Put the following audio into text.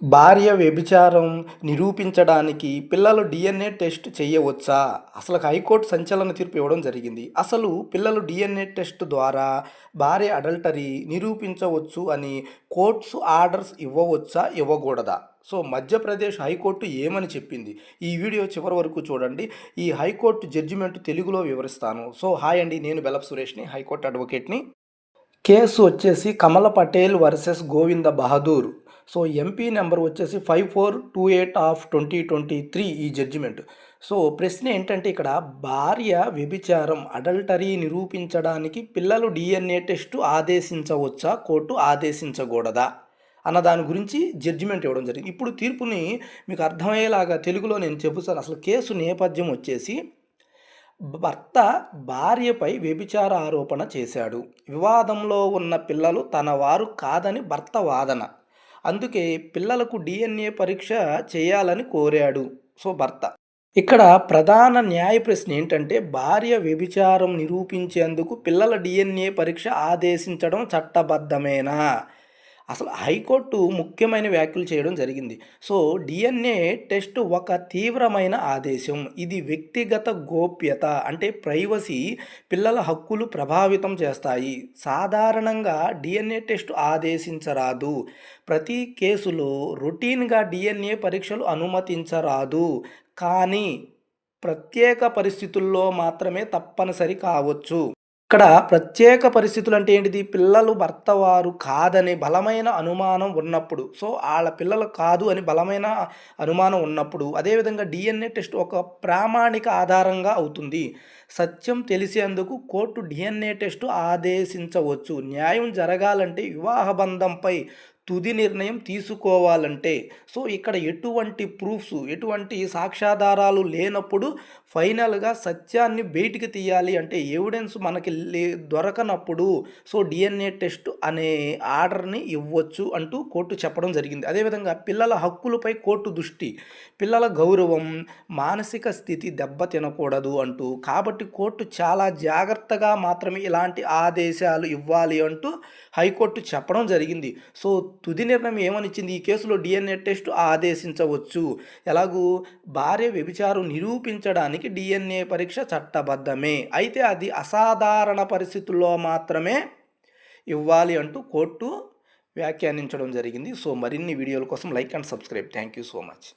భార్య వ్యభిచారం నిరూపించడానికి పిల్లలు డిఎన్ఏ టెస్ట్ చేయవచ్చా? అసలు హైకోర్టు సంచలన తీర్పు ఇవ్వడం జరిగింది. అసలు పిల్లలు డిఎన్ఏ టెస్ట్ ద్వారా భార్య అడల్టరీ నిరూపించవచ్చు అని కోర్ట్స్ ఆర్డర్స్ ఇవ్వవచ్చా? ఇవ్వకూడదా? సో మధ్యప్రదేశ్ హైకోర్టు ఏమని చెప్పింది? ఈ వీడియో చివరి వరకు చూడండి. ఈ హైకోర్టు జడ్జిమెంట్ తెలుగులో వివరిస్తాను. సో హాయ్ అండి, నేను బెలప్ సురేష్ని, హైకోర్టు అడ్వకేట్ని. కేసు వచ్చేసి Kamala Patel versus Govinda Bahadur. So MP number వచ్చేసి 5428/2023 ఈ జడ్జిమెంట్. సో ప్రశ్న ఏంటంటే ఇక్కడ భార్య వ్యభిచారం అడల్టరీ నిరూపించడానికి పిల్లలు డిఎన్ఏ టెస్ట్ ఆదేశించవచ్చా, కోర్టు ఆదేశించకూడదా అన్న దాని గురించి జడ్జిమెంట్ ఇవ్వడం జరిగింది. ఇప్పుడు తీర్పుని మీకు అర్థమయ్యేలాగా తెలుగులో నేను చెబుతాను. అసలు కేసు నేపథ్యం వచ్చేసి భర్త భార్యపై వ్యభిచార ఆరోపణ చేశాడు. వివాదంలో ఉన్న పిల్లలు తన వారు కాదని భర్త వాదన. అందుకే పిల్లలకు డిఎన్ఏ పరీక్ష చేయాలని కోరాడు. సో భర్త ఇక్కడ ప్రధాన న్యాయ ప్రశ్న ఏంటంటే భార్య వ్యభిచారం నిరూపించేందుకు పిల్లల డిఎన్ఏ పరీక్ష ఆదేశించడం చట్టబద్ధమేనా? అసలు హైకోర్టు ముఖ్యమైన వ్యాఖ్యలు చేయడం జరిగింది. సో డిఎన్ఏ టెస్ట్ ఒక తీవ్రమైన ఆదేశం. ఇది వ్యక్తిగత గోప్యత అంటే ప్రైవసీ, పిల్లల హక్కులు ప్రభావితం చేస్తాయి. సాధారణంగా డిఎన్ఏ టెస్ట్ ఆదేశించరాదు. ప్రతి కేసులో రొటీన్గా డిఎన్ఏ పరీక్షలు అనుమతించరాదు. కానీ ప్రత్యేక పరిస్థితుల్లో మాత్రమే తప్పనిసరి కావచ్చు. ఇక్కడ ప్రత్యేక పరిస్థితులు అంటే ఏంటిది? పిల్లలు భర్త వారు కాదని బలమైన అనుమానం ఉన్నప్పుడు, సో వాళ్ళ పిల్లలు కాదు అని బలమైన అనుమానం ఉన్నప్పుడు, అదేవిధంగా డిఎన్ఏ టెస్ట్ ఒక ప్రామాణిక ఆధారంగా అవుతుంది. సత్యం తెలిసేందుకు కోర్టు డిఎన్ఏ టెస్ట్ ఆదేశించవచ్చు. న్యాయం జరగాలంటే వివాహ బంధంపై తుది నిర్ణయం తీసుకోవాలంటే, సో ఇక్కడ ఎటువంటి ప్రూఫ్స్, ఎటువంటి సాక్ష్యాధారాలు లేనప్పుడు ఫైనల్గా సత్యాన్ని బయటికి తీయాలి అంటే ఎవిడెన్స్ మనకి దొరకనప్పుడు సో డిఎన్ఏ టెస్ట్ అనే ఆర్డర్ని ఇవ్వచ్చు అంటూ కోర్టు చెప్పడం జరిగింది. అదేవిధంగా పిల్లల హక్కులపై కోర్టు దృష్టి, పిల్లల గౌరవం, మానసిక స్థితి దెబ్బతినకూడదు అంటూ, కాబట్టి కోర్టు చాలా జాగ్రత్తగా మాత్రమే ఇలాంటి ఆదేశాలు ఇవ్వాలి అంటూ హైకోర్టు చెప్పడం జరిగింది. సో తుది నిర్ణయం ఏమనిచ్చింది? ఈ కేసులో డిఎన్ఏ టెస్ట్ ఆదేశించవచ్చు. ఎలాగూ భార్య వ్యభిచారం నిరూపించడానికి డిఎన్ఏ పరీక్ష చట్టబద్ధమే, అయితే అది అసాధారణ పరిస్థితుల్లో మాత్రమే ఇవ్వాలి అంటూ కోర్టు వ్యాఖ్యానించడం జరిగింది. సో మరిన్ని వీడియోల కోసం like and subscribe. Thank you so much.